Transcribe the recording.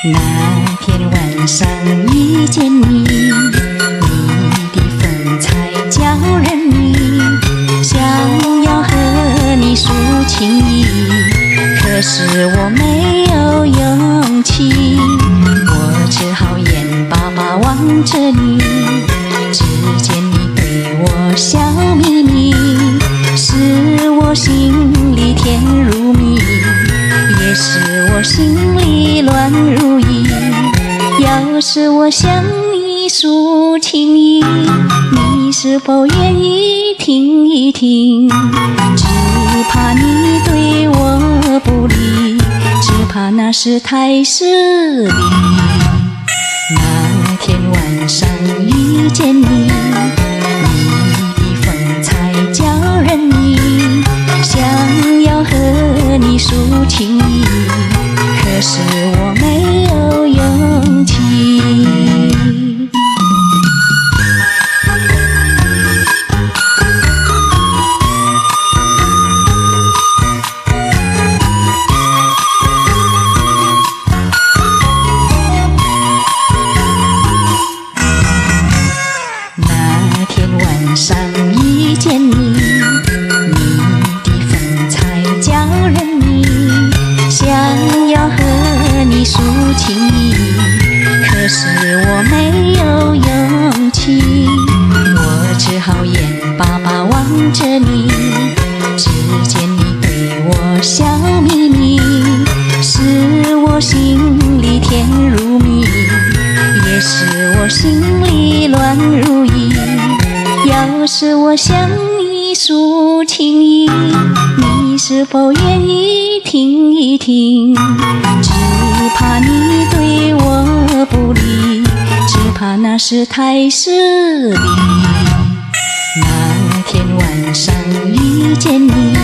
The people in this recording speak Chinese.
那天晚上遇见你，你的风采叫人迷，想要和你诉情意，可是我没有勇气，我只好眼巴巴望着你，只见你对我笑眯眯，使我心里甜如蜜，也使我心里乱如意。要是我向你诉情意，你是否愿意听一听？只怕你对我不理，只怕那是太失礼。那天晚上遇见你，你的风采叫人迷，想要和你诉情意，可是我没有勇气。那天晚上遇见你，你的风采叫人迷，想要和你诉情意，可是我没有勇气，我只好眼巴巴望着你，只见你对我笑眯眯，使我心里甜如蜜，也使我心里乱如意。要是我向你诉情意，你是否愿意听一听？只怕你对我不理，只怕那是太失礼。那天晚上遇见你，